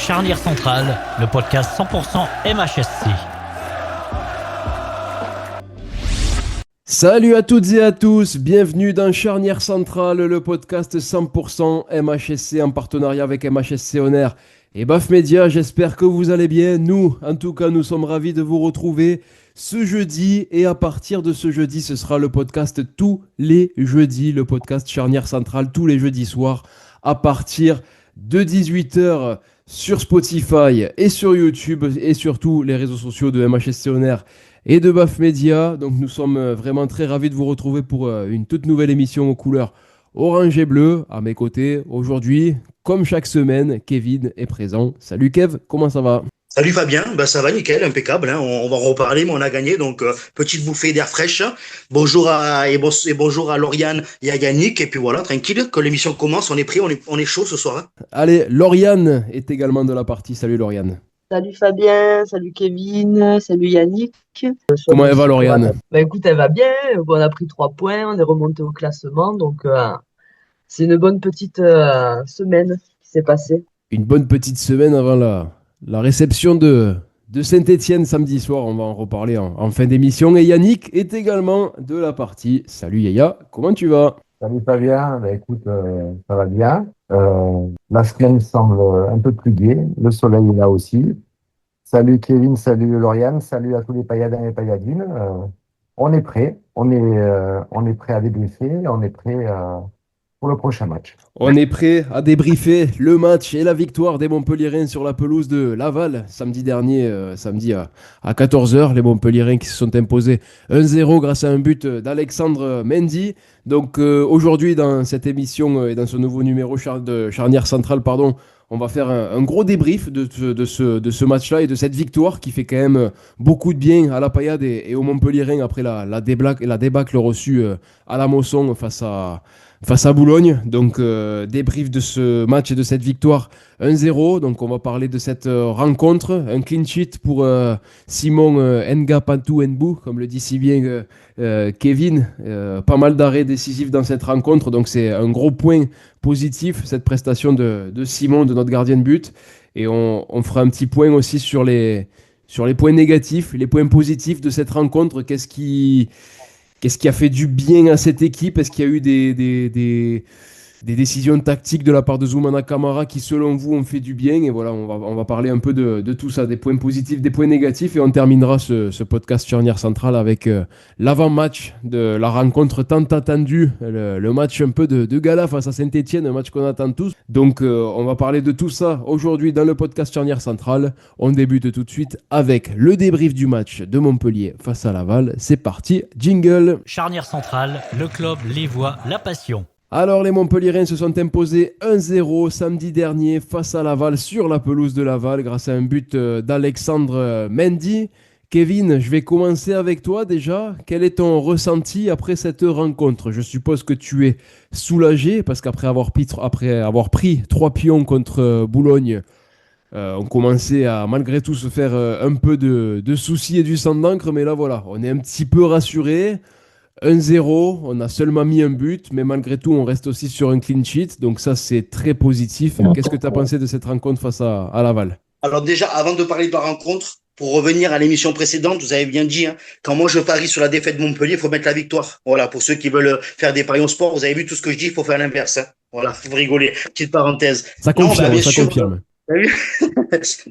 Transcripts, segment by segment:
Charnière Centrale, le podcast 100% MHSC. Salut à toutes et à tous, bienvenue dans Charnière Centrale, le podcast 100% MHSC en partenariat avec MHSC On Air et BAF Média. J'espère que vous allez bien. Nous, en tout cas, nous sommes ravis de vous retrouver ce jeudi. Et à partir de ce jeudi, ce sera le podcast tous les jeudis, le podcast Charnière Centrale tous les jeudis soirs à partir de 18h sur Spotify et sur YouTube et sur tous les réseaux sociaux de MHSC On Air et de BAF Média. Donc nous sommes vraiment très ravis de vous retrouver pour une toute nouvelle émission aux couleurs orange et bleu. À mes côtés, aujourd'hui, comme chaque semaine, Kevin est présent. Salut Kev, comment ça va ? Salut Fabien, ça va nickel, impeccable, hein. On va en reparler, mais on a gagné, donc petite bouffée d'air fraîche. Bonjour bonjour à Lauriane et à Yannick, et puis voilà, tranquille, quand l'émission commence, on est prêt, on est chaud ce soir, hein. Allez, Lauriane est également de la partie. Salut Lauriane. Salut Fabien, salut Kevin, salut Yannick. Comment elle va Lauriane ? Écoute, elle va bien. On a pris 3 points, on est remonté au classement, donc c'est une bonne petite semaine qui s'est passée. Une bonne petite semaine avant la réception de Saint-Étienne samedi soir. On va en reparler en fin d'émission. Et Yannick est également de la partie. Salut Yaya, comment tu vas ? Salut Fabien, écoute, ça va bien. La semaine semble un peu plus gaie, le soleil est là aussi. Salut Kevin, salut Lauriane, salut à tous les pailladins et pailladines. On est prêt, on est prêt à débriefer, on est prêt pour le prochain match. On est prêt à débriefer le match et la victoire des Montpelliérains sur la pelouse de Laval samedi dernier, samedi à 14h. Les Montpelliérains qui se sont imposés 1-0 grâce à un but d'Alexandre Mendy. Donc aujourd'hui dans cette émission et dans ce nouveau numéro de Charnière Centrale, on va faire un gros débrief de ce match-là et de cette victoire qui fait quand même beaucoup de bien à la Paillade et aux Montpelliérains après la débâcle reçue à la Mosson face à Boulogne. Donc débrief de ce match et de cette victoire 1-0. Donc on va parler de cette rencontre, un clean sheet pour Simon Nga Pantou Nbou, comme le dit si bien Kevin. Pas mal d'arrêts décisifs dans cette rencontre, donc c'est un gros point positif cette prestation de Simon, de notre gardien de but. Et on fera un petit point aussi sur les points négatifs, les points positifs de cette rencontre. Qu'est-ce qui a fait du bien à cette équipe ? Est-ce qu'il y a eu des décisions tactiques de la part de Zoumana Camara qui, selon vous, ont fait du bien ? Et voilà, on va parler un peu de tout ça, des points positifs, des points négatifs. Et on terminera ce podcast Charnière Centrale avec l'avant-match de la rencontre tant attendue, le match un peu de gala face à Saint-Étienne, un match qu'on attend tous. Donc, on va parler de tout ça aujourd'hui dans le podcast Charnière Centrale. On débute tout de suite avec le débrief du match de Montpellier face à Laval. C'est parti, jingle. Charnière Centrale, le club, les voix, la passion. Alors les Montpelliérains se sont imposés 1-0 samedi dernier face à Laval sur la pelouse de Laval grâce à un but d'Alexandre Mendy. Kevin, je vais commencer avec toi déjà. Quel est ton ressenti après cette rencontre ? Je suppose que tu es soulagé parce qu'après avoir pris 3 pions contre Boulogne, on commençait à malgré tout se faire un peu de soucis et du sang d'encre. Mais là voilà, on est un petit peu rassuré. 1-0, on a seulement mis un but, mais malgré tout, on reste aussi sur un clean sheet. Donc ça, c'est très positif. Qu'est-ce que tu as pensé de cette rencontre face à Laval ? Alors déjà, avant de parler de la rencontre, pour revenir à l'émission précédente, vous avez bien dit, hein, quand moi je parie sur la défaite de Montpellier, il faut mettre la victoire. Voilà, pour ceux qui veulent faire des paris au sport, vous avez vu tout ce que je dis, il faut faire l'inverse, hein. Voilà, faut rigoler. Petite parenthèse. Ça confirme,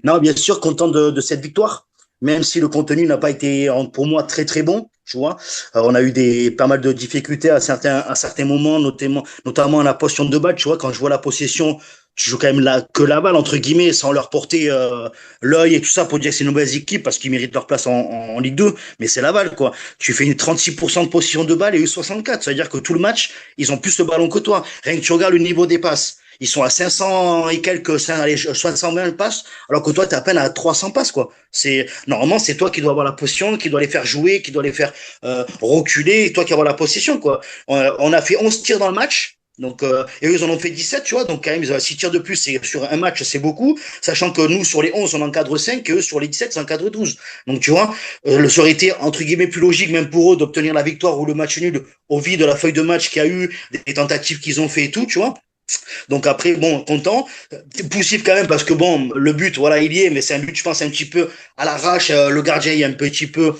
Non, bien sûr, content de cette victoire, même si le contenu n'a pas été, pour moi, très très bon. Tu vois, on a eu pas mal de difficultés à certains moments, notamment à la possession de balle. Tu vois, quand je vois la possession, tu joues quand même que la balle entre guillemets, sans leur porter l'œil et tout ça pour dire que c'est une mauvaise équipe parce qu'ils méritent leur place en Ligue 2. Mais c'est Laval, quoi. Tu fais une 36% de possession de balle et eux 64. Ça veut dire que tout le match, ils ont plus le ballon que toi. Rien que tu regardes le niveau des passes. Ils sont à 500 et quelques, 520 passes, alors que toi, t'es à peine à 300 passes, quoi. Normalement, c'est toi qui dois avoir la possession, qui dois les faire jouer, qui dois les faire, reculer, et toi qui avoir la possession, quoi. On a fait 11 tirs dans le match. Donc, et eux, ils en ont fait 17, tu vois. Donc, quand même, ils ont 6 tirs de plus. Sur un match, c'est beaucoup. Sachant que nous, sur les 11, on encadre 5 et eux, sur les 17, ils encadrent 12. Donc, tu vois, ça aurait été, entre guillemets, plus logique, même pour eux, d'obtenir la victoire ou le match nul au vu de la feuille de match qu'il y a eu, des tentatives qu'ils ont fait et tout, tu vois. Donc après, bon, content. Poussif quand même parce que bon, le but, voilà, il y est, mais c'est un but, je pense, un petit peu à l'arrache. Le gardien, il est un petit peu,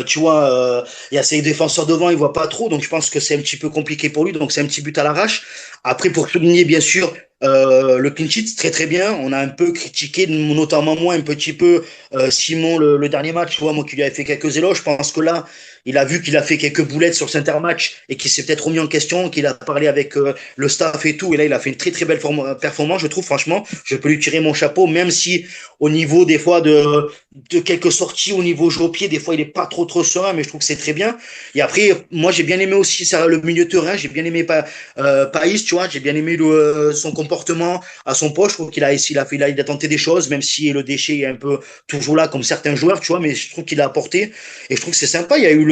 tu vois, il y a ses défenseurs devant, il voit pas trop, donc je pense que c'est un petit peu compliqué pour lui. Donc c'est un petit but à l'arrache. Après, pour souligner, bien sûr, le clean sheet, très très bien. On a un peu critiqué, notamment moi, un petit peu Simon le dernier match, tu vois, moi qui lui avais fait quelques éloges. Je pense que là, il a vu qu'il a fait quelques boulettes sur cet intermatch et qu'il s'est peut-être remis en question, qu'il a parlé avec le staff et tout. Et là, il a fait une très très belle performance, je trouve. Franchement, je peux lui tirer mon chapeau, même si au niveau des fois de quelques sorties, au niveau jeu au pied, des fois il est pas trop serein, mais je trouve que c'est très bien. Et après, moi j'ai bien aimé aussi ça, le milieu de terrain. J'ai bien aimé Païs, tu vois. J'ai bien aimé son comportement à son poste. Je trouve il a tenté des choses, même si le déchet est un peu toujours là comme certains joueurs, tu vois. Mais je trouve qu'il a apporté et je trouve que c'est sympa. Il y a eu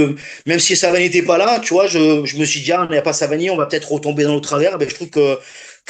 même si Savani n'était pas là, tu vois, je me suis dit, ah, on n'a pas Savani, on va peut-être retomber dans le travers. Ben, je trouve que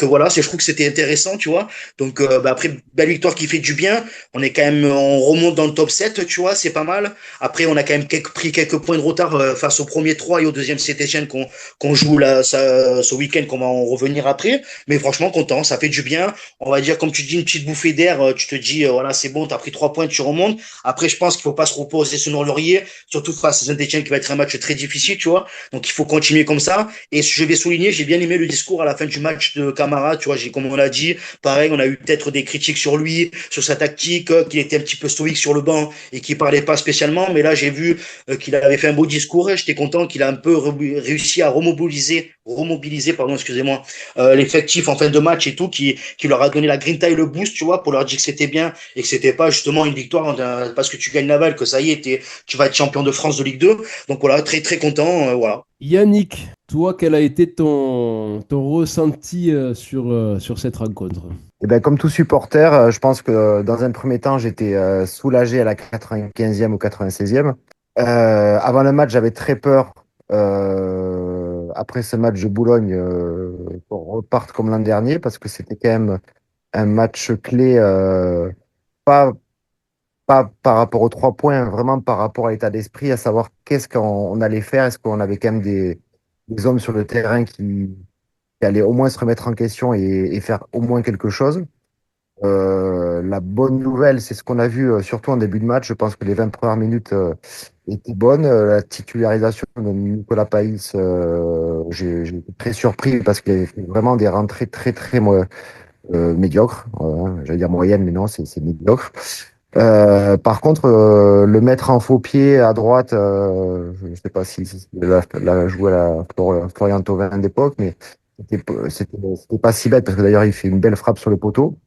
voilà, je trouve que c'était intéressant, tu vois. Donc, ben après, belle victoire qui fait du bien. On est quand même, on remonte dans le top 7, tu vois, c'est pas mal. Après, on a quand même pris quelques points de retard face au premier 3 et au deuxième Saint-Etienne qu'on joue là, ce week-end, qu'on va en revenir après. Mais franchement, content, ça fait du bien. On va dire, comme tu dis, une petite bouffée d'air, tu te dis, voilà, c'est bon, t'as pris 3 points, tu remontes. Après, je pense qu'il faut pas se reposer sur nos lauriers, surtout face à Saint-Etienne qui va être un match très difficile, tu vois. Donc, il faut continuer comme ça. Et je vais souligner, j'ai bien aimé le discours à la fin du match de Camara, tu vois, comme on l'a dit, pareil, on a eu peut-être des critiques sur lui, sur sa tactique, qu'il était un petit peu stoïque sur le banc et qu'il parlait pas spécialement. Mais là, j'ai vu qu'il avait fait un beau discours et j'étais content qu'il a un peu réussi à remobiliser, pardon, excusez-moi, l'effectif en fin de match et tout, qui leur a donné la grinta et le boost, tu vois, pour leur dire que c'était bien et que c'était pas justement une victoire parce que tu gagnes Laval, que ça y est, tu vas être champion de France de Ligue 2. Donc voilà, très très content, voilà. Yannick, toi, quel a été ton ressenti sur cette rencontre? Et ben, comme tout supporter, je pense que dans un premier temps, j'étais soulagé à la 95e ou 96e. Avant le match, j'avais très peur, après ce match de Boulogne, qu'on reparte comme l'an dernier, parce que c'était quand même un match clé, pas, pas par rapport aux 3 points, vraiment par rapport à l'état d'esprit, à savoir qu'est-ce qu'on allait faire. Est-ce qu'on avait quand même des hommes sur le terrain qui allaient au moins se remettre en question et faire au moins quelque chose. La bonne nouvelle, c'est ce qu'on a vu, surtout en début de match. Je pense que les 20 premières minutes étaient bonnes. La titularisation de Nicolas Païs, j'ai été très surpris parce qu'il avait fait vraiment des rentrées très, très médiocres. J'allais dire moyenne, mais non, c'est médiocre. Par contre, le mettre en faux pied à droite, je ne sais pas si la joué à la Florian Thauvin d'époque, mais c'était pas si bête parce que d'ailleurs il fait une belle frappe sur le poteau.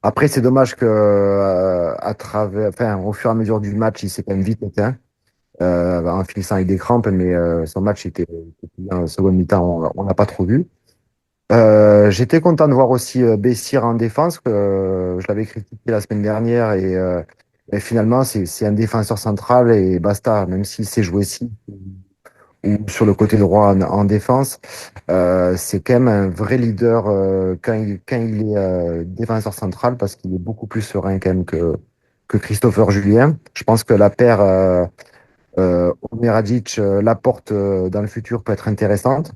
Après, c'est dommage que au fur et à mesure du match, il s'est quand même vite éteint en finissant avec des crampes, mais son match était bien. En seconde mi-temps, on l'a pas trop vu. J'étais content de voir aussi Bessir en défense, que je l'avais critiqué la semaine dernière, et finalement, c'est un défenseur central et basta, même s'il sait jouer ici ou sur le côté droit en défense. C'est quand même un vrai leader quand il est défenseur central parce qu'il est beaucoup plus serein quand même que Christopher Julien. Je pense que la paire Omer Laporte dans le futur peut être intéressante.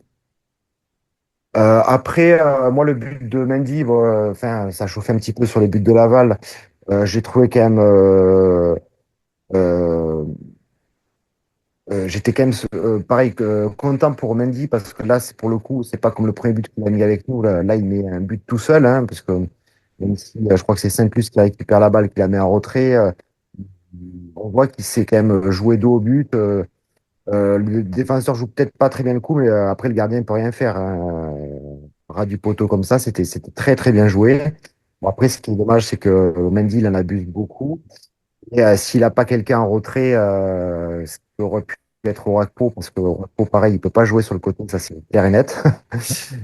Après, moi, le but de Mendy, bon, enfin, ça chauffait un petit peu sur les buts de Laval. J'ai trouvé quand même euh, j'étais quand même pareil content pour Mendy parce que là c'est pour le coup c'est pas comme le premier but qu'il a mis avec nous là, il met un but tout seul hein, parce que même si je crois que c'est Saint-Plus qui récupère la balle qui la met en retrait, on voit qu'il sait quand même jouer dos au but. Le défenseur joue peut-être pas très bien le coup mais après le gardien ne peut rien faire hein. Ras du poteau comme ça c'était très très bien joué. Bon, après ce qui est dommage c'est que Mendy il en abuse beaucoup. Et s'il n'a pas quelqu'un en retrait, ce qui aurait pu être Orakpo, parce que Orakpo, pareil, il peut pas jouer sur le côté, ça c'est clair et net.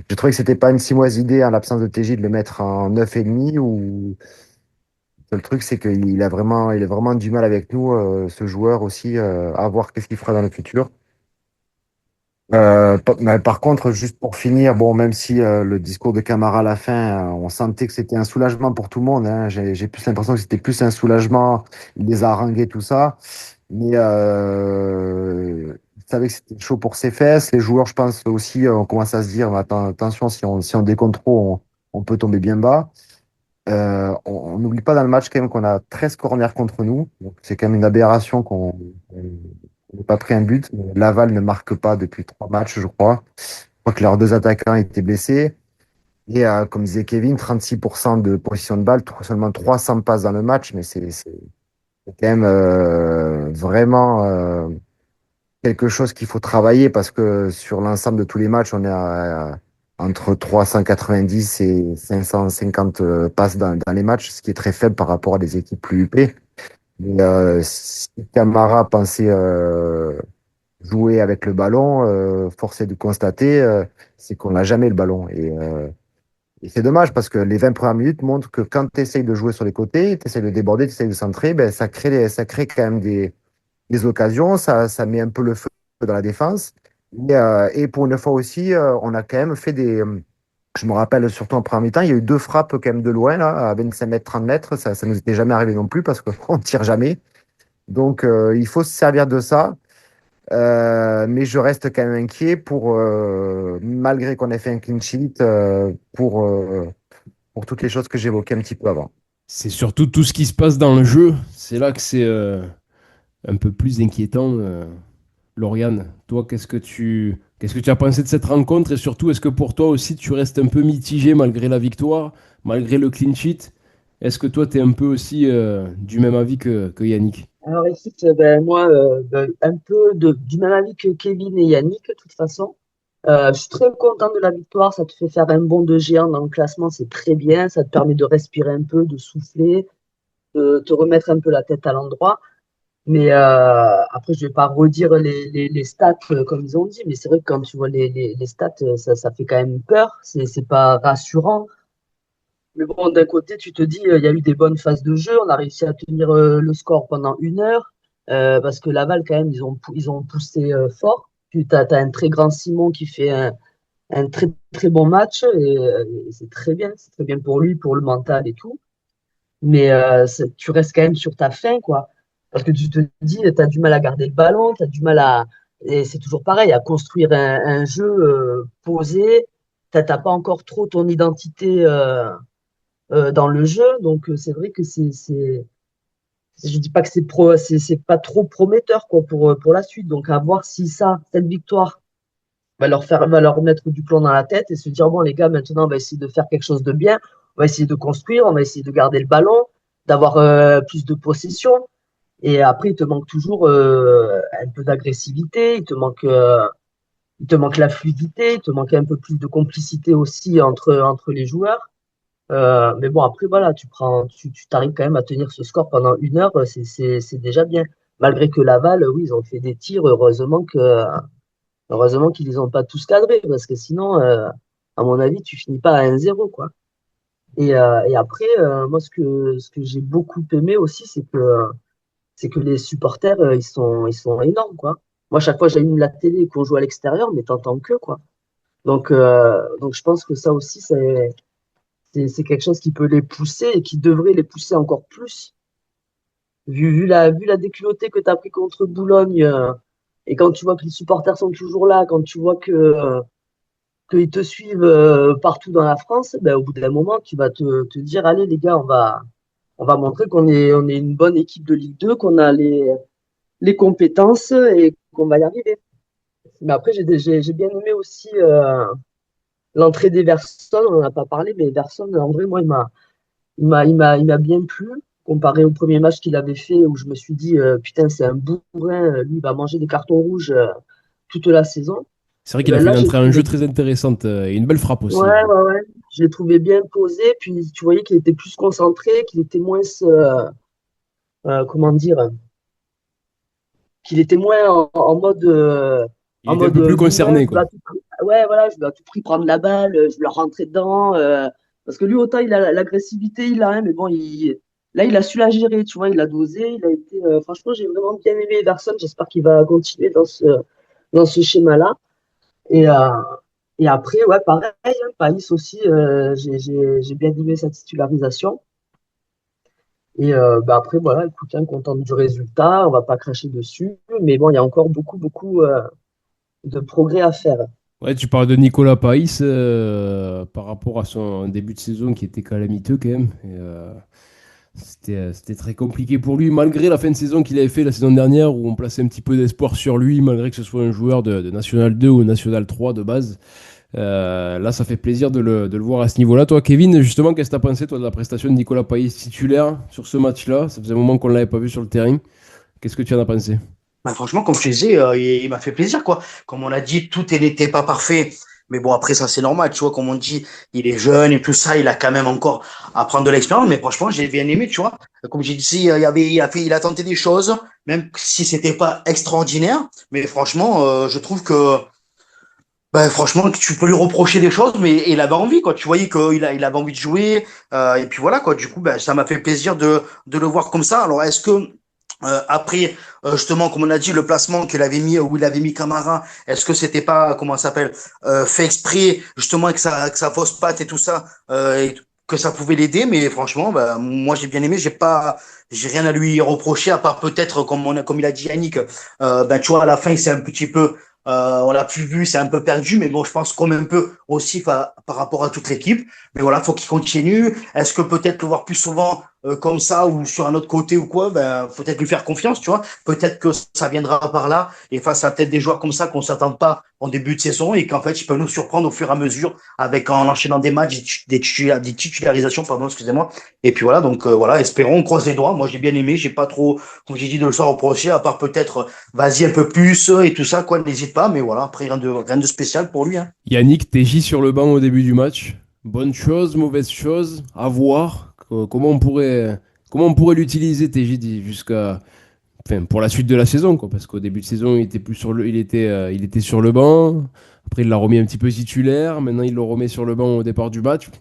Je trouvais que c'était pas une si mauvaise idée, en l'absence de TJ, de le mettre en 9,5. Ou... Le truc, c'est il a vraiment du mal avec nous, ce joueur aussi, à voir qu'est-ce qu'il fera dans le futur. Mais par contre, juste pour finir, bon, même si le discours de Camara à la fin, on sentait que c'était un soulagement pour tout le monde, hein, j'ai plus l'impression que c'était plus un soulagement, il les a harangués, tout ça. Mais il savait que c'était chaud pour ses fesses. Les joueurs, je pense aussi, on commence à se dire, mais attends, attention, si on déconne trop, on peut tomber bien bas. On n'oublie pas dans le match quand même qu'on a 13 corners contre nous. Donc c'est quand même une aberration qu'on n'ait pas pris un but. Laval ne marque pas depuis 3 matchs, je crois. Je crois que leurs 2 attaquants étaient blessés. Et comme disait Kevin, 36% de position de balle, seulement 300 passes dans le match, mais c'est quand même vraiment quelque chose qu'il faut travailler parce que sur l'ensemble de tous les matchs, on est entre 390 et 550 passes dans les matchs, ce qui est très faible par rapport à des équipes plus huppées. Mais si Camara pensait jouer avec le ballon, force est de constater, c'est qu'on n'a jamais le ballon. Et c'est dommage parce que les 20 premières minutes montrent que quand tu essayes de jouer sur les côtés, tu essayes de déborder, tu essayes de centrer, ben, ça crée quand même des occasions, ça met un peu le feu dans la défense. Et pour une fois aussi, on a quand même fait je me rappelle surtout en première mi-temps, il y a eu 2 frappes quand même de loin, là, à 25 mètres, 30 mètres. Ça nous était jamais arrivé non plus parce qu'on ne tire jamais. Donc, il faut se servir de ça. Mais je reste quand même inquiet malgré qu'on ait fait un clean sheet, pour toutes les choses que j'évoquais un petit peu avant. C'est surtout tout ce qui se passe dans le jeu. C'est là que c'est un peu plus inquiétant. Lauriane, toi, qu'est-ce que tu as pensé de cette rencontre et surtout, est-ce que pour toi aussi, tu restes un peu mitigé malgré la victoire, malgré le clean sheet? Est-ce que toi, tu es un peu aussi du même avis que Yannick? Alors écoute, ben, moi, un peu du même avis que Kevin et Yannick, de toute façon. Je suis très content de la victoire. Ça te fait faire un bond de géant dans le classement, c'est très bien. Ça te permet de respirer un peu, de souffler, de te remettre un peu la tête à l'endroit. Mais après, je vais pas redire les stats comme ils ont dit, mais c'est vrai que quand tu vois les stats, ça fait quand même peur. C'est pas rassurant. Mais bon, d'un côté, tu te dis, il y a eu des bonnes phases de jeu. On a réussi à tenir le score pendant 1 heure. Parce que Laval, quand même, ils ont poussé fort. Puis tu as un très grand Simon qui fait un très, très bon match. Et c'est très bien. C'est très bien pour lui, pour le mental et tout. Mais tu restes quand même sur ta faim, quoi. Parce que tu te dis, tu as du mal à garder le ballon, tu as du mal à. Et c'est toujours pareil, à construire un jeu posé. Tu n'as pas encore trop ton identité dans le jeu. Donc, c'est vrai que je dis pas que c'est pas trop prometteur, quoi, pour la suite. Donc, à voir si cette victoire va leur mettre du plomb dans la tête et se dire, bon, les gars, maintenant, on va essayer de faire quelque chose de bien. On va essayer de construire, on va essayer de garder le ballon, d'avoir plus de possession. Et après, il te manque toujours un peu d'agressivité, il te manque la fluidité, il te manque un peu plus de complicité aussi entre les joueurs. Mais bon, après, voilà, tu t'arrives quand même à tenir ce score pendant 1 heure, c'est déjà bien. Malgré que Laval, oui, ils ont fait des tirs, heureusement qu'ils les ont pas tous cadrés, parce que sinon, à mon avis, tu finis pas à 1-0, quoi. Et après, moi, ce que j'ai beaucoup aimé aussi, c'est que les supporters, ils sont énormes, quoi. Moi, chaque fois que j'allume la télé et qu'on joue à l'extérieur, mais t'entends que, quoi. Donc, je pense que ça aussi, c'est quelque chose qui peut les pousser et qui devrait les pousser encore plus. Vu la déculottée que tu as pris contre Boulogne, et quand tu vois que les supporters sont toujours là, quand tu vois qu'ils te suivent partout dans la France, ben, au bout d'un moment, tu vas te dire, allez les gars, on va montrer qu'on est une bonne équipe de Ligue 2, qu'on a les compétences et qu'on va y arriver. Mais après, j'ai bien aimé aussi l'entrée des Verson, on n'en a pas parlé, mais Verson, en vrai, moi, il m'a bien plu, comparé au premier match qu'il avait fait, où je me suis dit, putain, c'est un bourrin, lui, il va manger des cartons rouges toute la saison. C'est vrai Et qu'il a ben fait là, une entrée en jeu très intéressante et une belle frappe ouais, aussi. ouais, ouais. Je l'ai trouvé bien posé, puis tu voyais qu'il était plus concentré, qu'il était moins, comment dire, qu'il était moins en mode, Il était un peu plus bourrin, concerné, je veux quoi. à tout prix, ouais, voilà, je veux à tout prix prendre la balle, je veux leur rentrer dedans, parce que lui, autant il a l'agressivité, il a, hein, mais bon, là, il a su la gérer, tu vois, il a dosé, il a été, franchement, j'ai vraiment bien aimé Ederson, j'espère qu'il va continuer dans ce schéma-là. Et, euh, et après, ouais, pareil, hein, Paris aussi, j'ai bien aimé sa titularisation. Et bah après, voilà, écoute, hein, content du résultat, on va pas cracher dessus, mais bon, il y a encore beaucoup, beaucoup de progrès à faire. Ouais, tu parles de Nicolas Païs par rapport à son début de saison qui était calamiteux quand même. C'était très compliqué pour lui, malgré la fin de saison qu'il avait fait la saison dernière, où on plaçait un petit peu d'espoir sur lui, malgré que ce soit un joueur de National 2 ou National 3 de base. Là, ça fait plaisir de le voir à ce niveau-là. Toi, Kevin, justement, qu'est-ce que tu as pensé toi, de la prestation de Nicolas Païs titulaire sur ce match-là? Ça faisait un moment qu'on ne l'avait pas vu sur le terrain. Qu'est-ce que tu en as pensé? Bah, franchement, comme je te disais, il m'a fait plaisir, quoi. Comme on a dit, tout n'était pas parfait. Mais bon, après, ça, c'est normal, tu vois. Comme on dit, il est jeune et tout ça, il a quand même encore à prendre de l'expérience. Mais franchement, j'ai bien aimé, tu vois. Comme j'ai dit, il a tenté des choses, même si c'était pas extraordinaire. Mais franchement, je trouve que, ben, franchement, tu peux lui reprocher des choses, mais il avait envie, quoi. Tu voyais il avait envie de jouer. Et puis voilà, quoi. Du coup, ben, ça m'a fait plaisir de le voir comme ça. Alors, est-ce que, après, justement, comme on a dit, le placement qu'il avait mis, où il avait mis Camara, est-ce que c'était pas, comment ça s'appelle, fait exprès, justement, avec sa fausse patte et tout ça, et que ça pouvait l'aider, mais franchement, bah, moi j'ai bien aimé, j'ai rien à lui reprocher, à part peut-être, comme il a dit Yannick, ben tu vois, à la fin, c'est un petit peu, on l'a plus vu, c'est un peu perdu, mais bon, je pense comme un peu aussi par rapport à toute l'équipe. Mais voilà, faut qu'il continue. Est-ce que peut-être le voir plus souvent comme ça ou sur un autre côté ou quoi, ben peut-être lui faire confiance, tu vois. Peut-être que ça viendra par là et face à peut-être des joueurs comme ça qu'on s'attend pas en début de saison et qu'en fait ils peuvent nous surprendre au fur et à mesure avec en enchaînant des matchs, des titularisations, pardon, excusez-moi. Et puis voilà, donc voilà, espérons, on croise les doigts. Moi j'ai bien aimé, j'ai pas trop, comme j'ai dit, de le soir reprocher, à part peut-être vas-y un peu plus et tout ça, quoi, n'hésite pas. Mais voilà, après rien de spécial pour lui, hein. Yannick, TJ sur le banc au début du match. Bonne chose, mauvaise chose, à voir. Comment on pourrait l'utiliser, TJ, enfin, pour la suite de la saison, quoi, parce qu'au début de saison, il était sur le banc. Après, il l'a remis un petit peu titulaire. Maintenant, il le remet sur le banc au départ du match.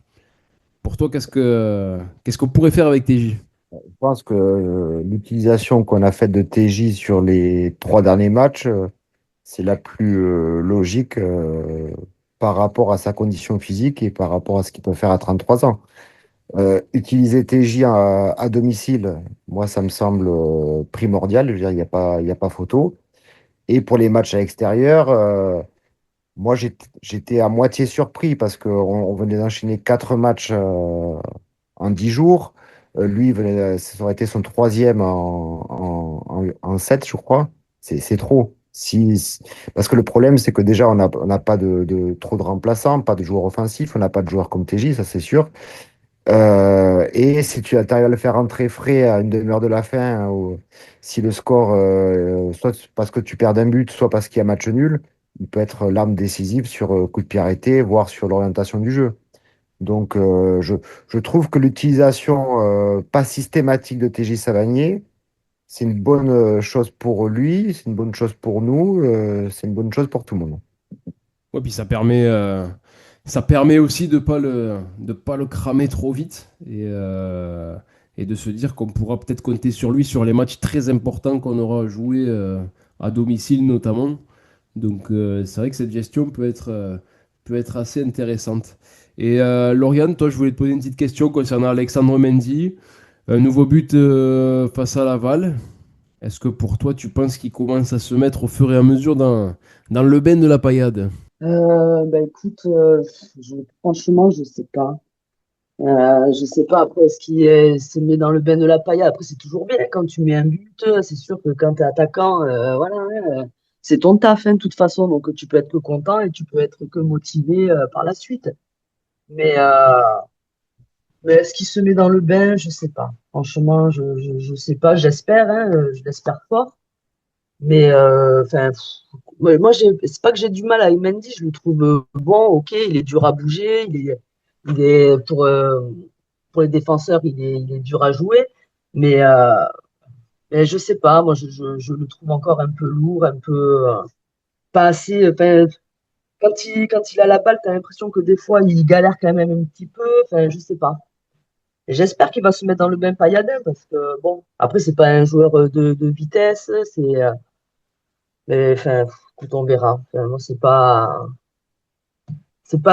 Pour toi, qu'est-ce qu'on pourrait faire avec TJ? Je pense que l'utilisation qu'on a faite de TJ sur les 3 derniers matchs, c'est la plus logique par rapport à sa condition physique et par rapport à ce qu'il peut faire à 33 ans. Utiliser TJ à domicile, moi, ça me semble primordial. Je veux dire, il y a pas photo. Et pour les matchs à l'extérieur, moi, j'étais à moitié surpris parce qu'on venait d'enchaîner 4 matchs en 10 jours. Lui, ça aurait été son troisième en 7, je crois. C'est trop. Parce que le problème, c'est que déjà, on n'a pas trop de remplaçants, pas de joueurs offensifs, on n'a pas de joueurs comme TJ, ça c'est sûr. Et si tu arrives à le faire rentrer frais à une demi-heure de la fin, hein, ou si le score, soit parce que tu perds d'un but, soit parce qu'il y a match nul, il peut être l'arme décisive sur coup de pied arrêté, voire sur l'orientation du jeu. Donc, je trouve que l'utilisation pas systématique de TJ Savanier, c'est une bonne chose pour lui, c'est une bonne chose pour nous, c'est une bonne chose pour tout le monde. Ouais, puis ça permet aussi de pas le cramer trop vite et de se dire qu'on pourra peut-être compter sur lui sur les matchs très importants qu'on aura joué à domicile notamment. Donc c'est vrai que cette gestion peut être assez intéressante. Et Lauriane, toi, je voulais te poser une petite question concernant Alexandre Mendy. Un nouveau but face à Laval. Est-ce que pour toi, tu penses qu'il commence à se mettre au fur et à mesure dans le bain de la paillade? Bah écoute, franchement, je sais pas. Je sais pas après est-ce se met dans le bain de la paille. Après, c'est toujours bien quand tu mets un but. C'est sûr que quand tu es attaquant, voilà, hein, c'est ton taf, hein, de toute façon. Donc, tu peux être que content et tu peux être que motivé par la suite. Mais, euh, mais est-ce qu'il se met dans le bain? Je sais pas. Franchement, je sais pas. J'espère, hein, je l'espère fort. Mais enfin, ouais, moi, c'est pas que j'ai du mal avec Mendy. Je le trouve bon, ok. Il est dur à bouger. Il est pour les défenseurs, il est dur à jouer. Mais, euh, mais je sais pas. Moi, je le trouve encore un peu lourd, un peu pas assez. Enfin, quand il a la balle, t'as l'impression que des fois, il galère quand même un petit peu. Enfin, je sais pas. Et j'espère qu'il va se mettre dans le bain Payadin parce que bon, après, c'est pas un joueur de vitesse. Mais enfin, écoute, on verra. Enfin, moi, c'est pas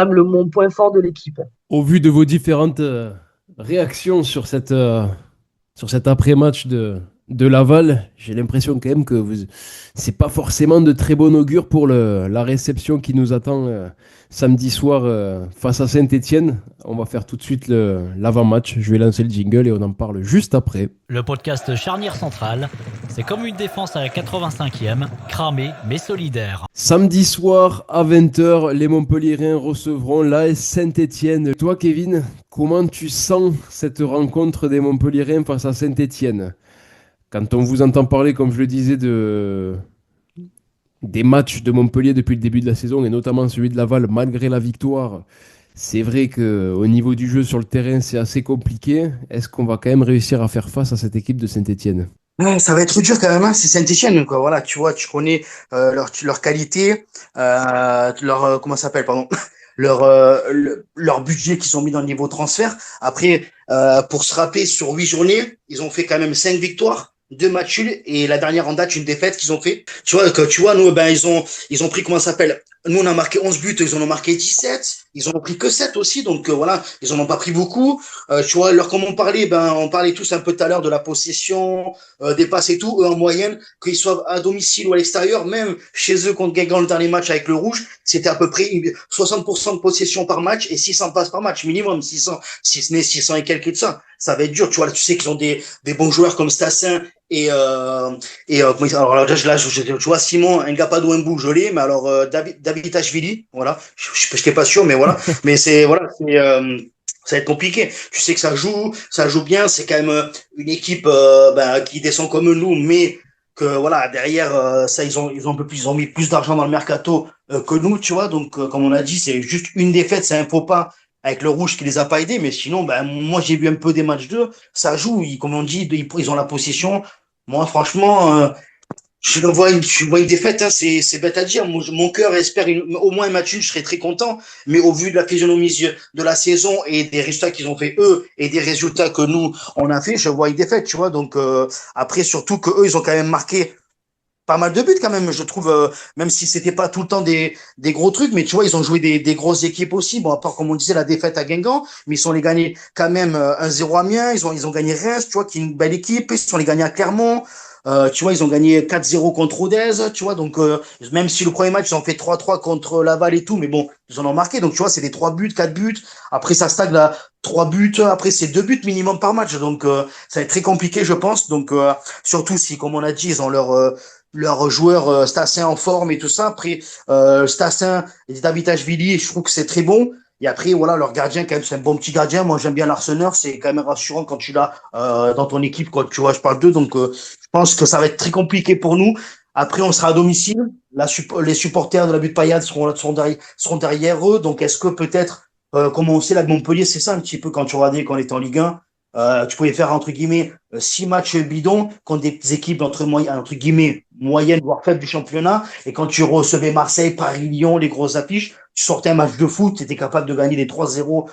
mon point fort de l'équipe. Au vu de vos différentes réactions sur cet après-match de Laval. J'ai l'impression quand même que c'est pas forcément de très bon augure pour la réception qui nous attend samedi soir face à Saint-Étienne. On va faire tout de suite l'avant-match. Je vais lancer le jingle et on en parle juste après. Le podcast Charnière Centrale, c'est comme une défense à la 85e, cramée mais solidaire. Samedi soir à 20h, les Montpelliérains recevront l'AS Saint-Étienne. Toi, Kevin, comment tu sens cette rencontre des Montpelliérains face à Saint-Étienne? Quand on vous entend parler, comme je le disais, des matchs de Montpellier depuis le début de la saison, et notamment celui de Laval, malgré la victoire, c'est vrai qu'au niveau du jeu sur le terrain, c'est assez compliqué. Est-ce qu'on va quand même réussir à faire face à cette équipe de Saint-Étienne? Ouais, ça va être dur quand même, hein. C'est Saint-Étienne, quoi. Voilà, tu vois, tu connais leur qualité, comment ça s'appelle, pardon, leur budget qu'ils ont mis dans le niveau transfert. Après, pour se rappeler, sur 8 journées, ils ont fait quand même 5 victoires, 2 matchs nuls et la dernière en date, une défaite qu'ils ont fait. Tu vois, nous, ben ils ont pris, comment ça s'appelle. Nous, on a marqué 11 buts, ils en ont marqué 17. Ils en ont pris que 7 aussi, donc voilà, ils en ont pas pris beaucoup. Tu vois, comme on parlait tous un peu tout à l'heure de la possession, des passes et tout, eux, en moyenne, qu'ils soient à domicile ou à l'extérieur, même chez eux contre Guingamp le dernier match avec le Rouge, c'était à peu près 60% de possession par match et 600 passes par match, minimum 600, si ce n'est 600 et quelques de ça. Ça va être dur, tu vois, là, tu sais qu'ils ont des bons joueurs comme Stassin alors là, tu vois, Simon Ngapado Mbou, je l'ai, mais alors David Tachvili, voilà, je n'étais pas sûr, mais voilà, mais ça va être compliqué. Tu sais que ça joue bien. C'est quand même une équipe qui descend comme nous, mais que voilà derrière ça ils ont un peu plus, ils ont mis plus d'argent dans le mercato que nous, tu vois. Donc comme on a dit, c'est juste une défaite, c'est un faux pas avec le Rouge qui les a pas aidés, mais sinon, ben moi j'ai vu un peu des matchs d'eux, ça joue. Comme on dit, ils ont la possession. Moi, franchement. Je vois une défaite, hein, c'est bête à dire. Mon cœur espère au moins un match nul, je serais très content. Mais au vu de la physionomie de la saison et des résultats qu'ils ont fait eux et des résultats que nous on a fait, je vois une défaite, tu vois. Donc après, surtout que eux, ils ont quand même marqué pas mal de buts quand même, je trouve, même si c'était pas tout le temps des gros trucs, mais tu vois, ils ont joué des grosses équipes aussi. Bon, à part, comme on disait, la défaite à Guingamp, mais ils sont les gagnés quand même 1-0 à Amiens, ils ont gagné Reims, tu vois, qui est une belle équipe, ils sont les gagnés à Clermont, tu vois, ils ont gagné 4-0 contre Rodez, tu vois, donc même si le premier match, ils ont fait 3-3 contre Laval et tout, mais bon, ils en ont marqué, donc tu vois, c'est des 3 buts, 4 buts, après ça stagne là, 3 buts, après c'est 2 buts minimum par match, donc ça va être très compliqué, je pense, donc surtout si, comme on a dit, ils ont leur joueur Stassin en forme et tout ça. Après, Stassin et Davitashvili, je trouve que c'est très bon. Et après, voilà, leur gardien, quand même, c'est un bon petit gardien. Moi, j'aime bien l'Arseneur. C'est quand même rassurant quand tu l'as dans ton équipe, quoi. Tu vois, je parle d'eux. Donc, je pense que ça va être très compliqué pour nous. Après, on sera à domicile. Les supporters de la Butte Payade seront derrière eux. Donc, est-ce que peut-être, comme on sait, là, de Montpellier, c'est ça un petit peu quand tu regardais quand on était en Ligue 1. Tu pouvais faire, entre guillemets, 6 matchs bidons contre des équipes entre guillemets moyennes voire faibles du championnat, et quand tu recevais Marseille, Paris, Lyon, les grosses affiches, tu sortais un match de foot, tu étais capable de gagner des 3-0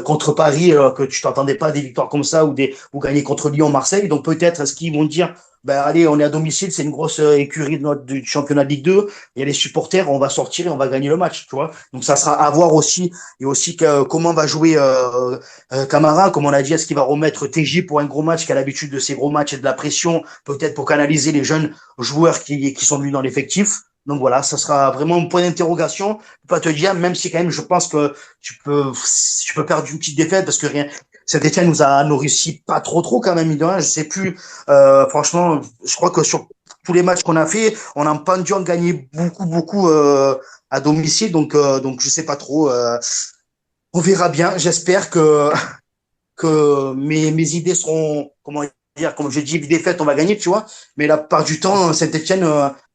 contre Paris, alors que tu t'attendais pas à des victoires comme ça, ou gagner contre Lyon, Marseille. Donc peut-être est-ce qu'ils vont dire, ben allez, on est à domicile, c'est une grosse écurie du championnat de Ligue 2, il y a les supporters, on va sortir et on va gagner le match, tu vois. Donc ça sera à voir aussi, et aussi comment va jouer Camara, comme on a dit, est-ce qu'il va remettre TJ pour un gros match, qui a l'habitude de ces gros matchs et de la pression, peut-être pour canaliser les jeunes joueurs qui sont venus dans l'effectif. Donc voilà, ça sera vraiment un point d'interrogation. Je peux pas te dire, même si quand même je pense que tu peux perdre une petite défaite parce que rien. Saint-Etienne nous réussit pas trop quand même. Je sais plus. Franchement, je crois que sur tous les matchs qu'on a fait, on n'a pas dû en gagner beaucoup à domicile. Donc je sais pas trop. On verra bien. J'espère que mes idées seront, comment dire, comme je dis, défaite, on va gagner, tu vois. Mais la part du temps, Saint-Etienne,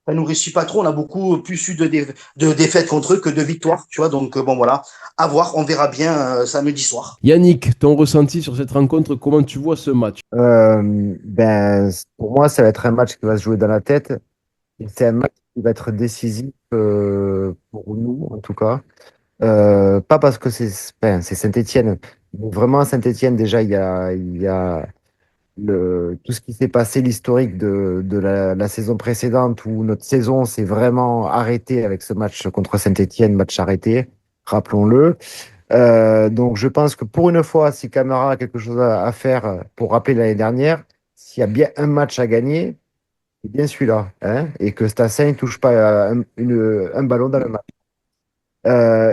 ça nous réussit pas trop. On a beaucoup plus eu de défaites contre eux que de victoires, tu vois. Donc, bon, voilà. À voir, on verra bien samedi soir. Yannick, ton ressenti sur cette rencontre, comment tu vois ce match? Pour moi, ça va être un match qui va se jouer dans la tête. Et c'est un match qui va être décisif pour nous, en tout cas. Pas parce que c'est Saint-Étienne, mais vraiment à Saint-Étienne, déjà, il y a tout ce qui s'est passé, l'historique de la saison précédente où notre saison s'est vraiment arrêtée avec ce match contre Saint-Étienne, match arrêté, rappelons-le. Donc je pense que pour une fois, si Camara a quelque chose à faire pour rappeler l'année dernière, s'il y a bien un match à gagner, c'est bien celui-là, hein, et que Stassin ne touche pas un ballon dans le match.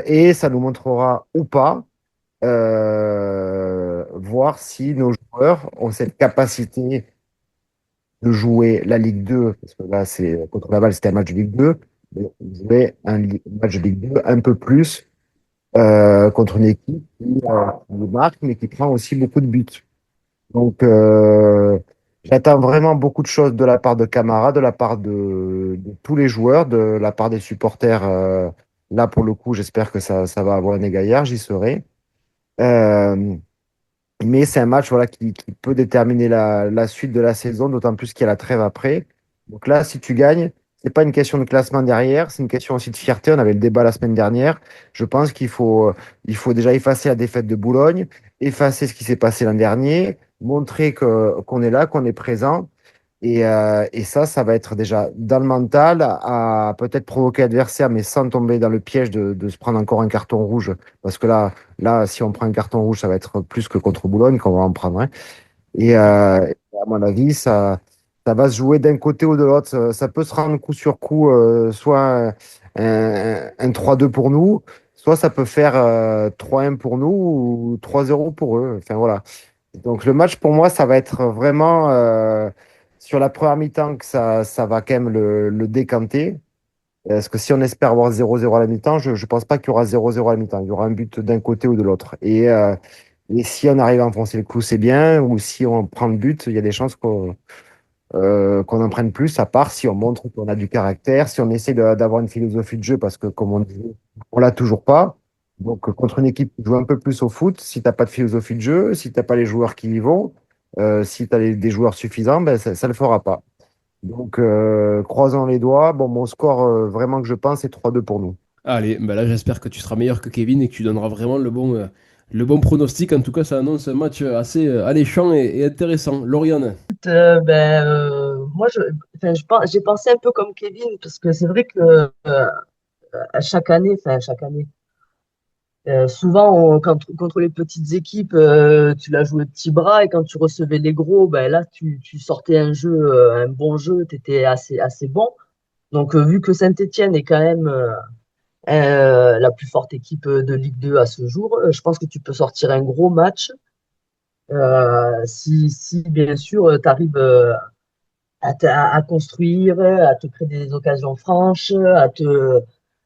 Et ça nous montrera ou pas, voir si nos joueurs ont cette capacité de jouer la Ligue 2, parce que là, contre Laval, c'était un match de Ligue 2, mais jouer match de Ligue 2 un peu plus contre une équipe qui marque, mais qui prend aussi beaucoup de buts. Donc, j'attends vraiment beaucoup de choses de la part de Camara, de la part de tous les joueurs, de la part des supporters. Là, pour le coup, j'espère que ça va avoir un égaillard, j'y serai. Euh, mais c'est un match voilà, qui peut déterminer la suite de la saison, d'autant plus qu'il y a la trêve après. Donc là, si tu gagnes, c'est pas une question de classement derrière, c'est une question aussi de fierté. On avait le débat la semaine dernière. Je pense qu'il faut déjà effacer la défaite de Boulogne, effacer ce qui s'est passé l'an dernier, montrer qu'on est là, qu'on est présent. Et ça va être déjà dans le mental, à peut-être provoquer l'adversaire, mais sans tomber dans le piège de se prendre encore un carton rouge. Parce que là, si on prend un carton rouge, ça va être plus que contre Boulogne qu'on va en prendre, hein. À mon avis, ça va se jouer d'un côté ou de l'autre. Ça peut se rendre coup sur coup, soit un 3-2 pour nous, soit ça peut faire 3-1 pour nous ou 3-0 pour eux. Enfin voilà. Donc le match pour moi, ça va être vraiment sur la première mi-temps que ça va quand même le décanter. Parce que si on espère avoir 0-0 à la mi-temps, je ne pense pas qu'il y aura 0-0 à la mi-temps. Il y aura un but d'un côté ou de l'autre. Et si on arrive à enfoncer le clou, c'est bien. Ou si on prend le but, il y a des chances qu'on en prenne plus, à part si on montre qu'on a du caractère, si on essaie d'avoir une philosophie de jeu, parce que comme on dit, on l'a toujours pas. Donc contre une équipe qui joue un peu plus au foot, si tu n'as pas de philosophie de jeu, si tu n'as pas les joueurs qui y vont, si tu as des joueurs suffisants, ben, ça ne le fera pas. Donc croisons les doigts. Bon, mon score, vraiment que je pense, c'est 3-2 pour nous. Allez, ben là j'espère que tu seras meilleur que Kevin et que tu donneras vraiment le bon pronostic. En tout cas, ça annonce un match assez alléchant et intéressant. Lauriane. Moi, enfin, j'ai pensé un peu comme Kevin, parce que c'est vrai que à chaque année, souvent, contre les petites équipes, tu la jouais petit bras et quand tu recevais les gros, ben là, tu sortais un bon jeu, tu étais assez bon. Donc, vu que Saint-Étienne est quand même la plus forte équipe de Ligue 2 à ce jour, je pense que tu peux sortir un gros match si bien sûr, tu arrives à construire, à te créer des occasions franches,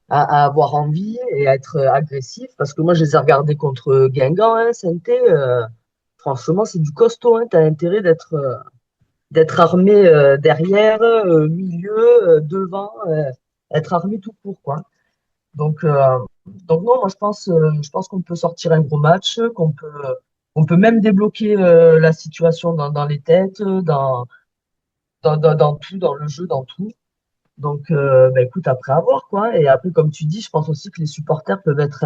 à avoir envie et à être agressif. Parce que moi, je les ai regardés contre Guingamp, hein, Saint-Étienne. Franchement, c'est du costaud. Hein. Tu as intérêt d'être armé derrière, milieu, devant, être armé tout court, quoi. Donc, euh, donc non, moi, je pense qu'on peut sortir un gros match, qu'on peut même débloquer la situation dans les têtes, dans tout, dans le jeu, dans tout. Donc, bah, écoute, après avoir, quoi. Et après, comme tu dis, je pense aussi que les supporters peuvent être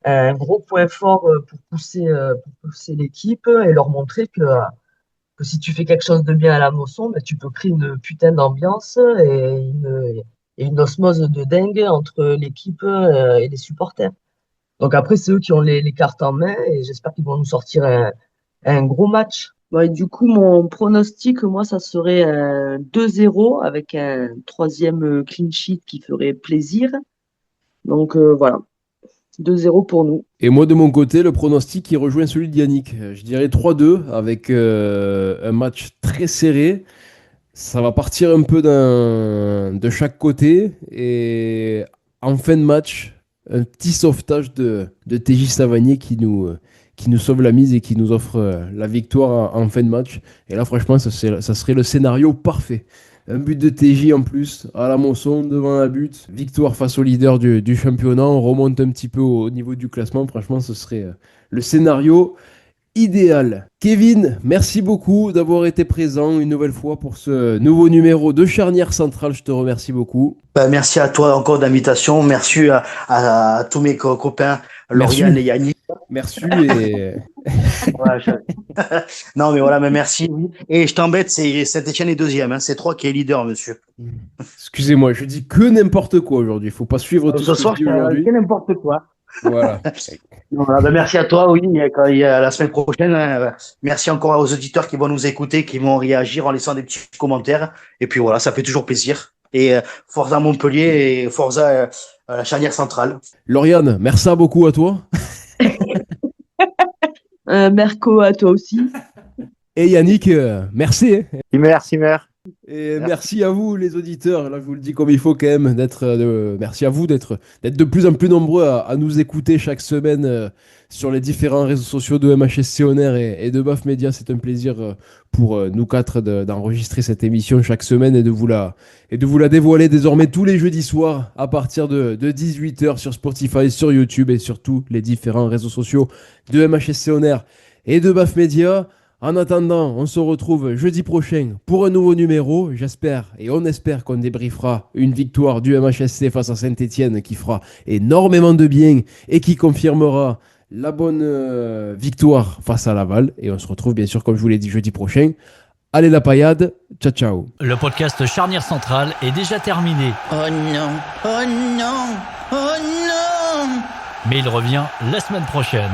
un gros point fort pour pousser l'équipe et leur montrer que si tu fais quelque chose de bien à la Mosson, bah, tu peux créer une putain d'ambiance et une osmose de dingue entre l'équipe et les supporters. Donc après, c'est eux qui ont les cartes en main et j'espère qu'ils vont nous sortir un gros match. Ouais, du coup, mon pronostic, moi, ça serait un 2-0 avec un troisième clean sheet qui ferait plaisir. Donc voilà, 2-0 pour nous. Et moi, de mon côté, le pronostic qui rejoint celui de Yannick. Je dirais 3-2 avec un match très serré. Ça va partir un peu de chaque côté. Et en fin de match, un petit sauvetage de TJ Savanier qui nous sauve la mise et qui nous offre la victoire en fin de match. Et là, franchement, ça serait le scénario parfait. Un but de TJ en plus, à la Mosson, devant la but. Victoire face au leader du championnat. On remonte un petit peu au niveau du classement. Franchement, ce serait le scénario idéal. Kevin, merci beaucoup d'avoir été présent une nouvelle fois pour ce nouveau numéro de Charnière Centrale. Je te remercie beaucoup. Bah, merci à toi encore d'invitation. Merci à tous mes copains, Lauriane et Yannick. Merci et... Ouais, non, mais voilà, mais merci. Oui. Et je t'embête, c'est Saint-Étienne est deuxième. Hein. C'est 3 qui est leader, monsieur. Excusez-moi, je dis que n'importe quoi aujourd'hui. Il faut pas suivre tout Ce ce que soir, je dis aujourd'hui. c'est n'importe quoi. Voilà. Voilà, ben merci à toi, oui, quand il y a la semaine prochaine. Merci encore aux auditeurs qui vont nous écouter, qui vont réagir en laissant des petits commentaires. Et puis voilà, ça fait toujours plaisir. Et Forza Montpellier et Forza la charnière centrale. Lauriane, merci beaucoup à toi. Merco, à toi aussi. Et Yannick, merci. Simer. Et merci à vous les auditeurs, là je vous le dis comme il faut quand même, merci à vous d'être de plus en plus nombreux à nous écouter chaque semaine sur les différents réseaux sociaux de MHSC On Air et de BAF Media. C'est un plaisir pour nous quatre d'enregistrer cette émission chaque semaine et de vous la dévoiler désormais tous les jeudis soirs à partir de 18h sur Spotify, sur YouTube et sur tous les différents réseaux sociaux de MHSC On Air et de BAF Media. En attendant, on se retrouve jeudi prochain pour un nouveau numéro. J'espère et on espère qu'on débriefera une victoire du MHSC face à Saint-Etienne qui fera énormément de bien et qui confirmera la bonne victoire face à Laval. Et on se retrouve bien sûr, comme je vous l'ai dit, jeudi prochain. Allez la paillade, ciao ciao. Le podcast Charnière Centrale est déjà terminé. Oh non, oh non, oh non. Mais il revient la semaine prochaine.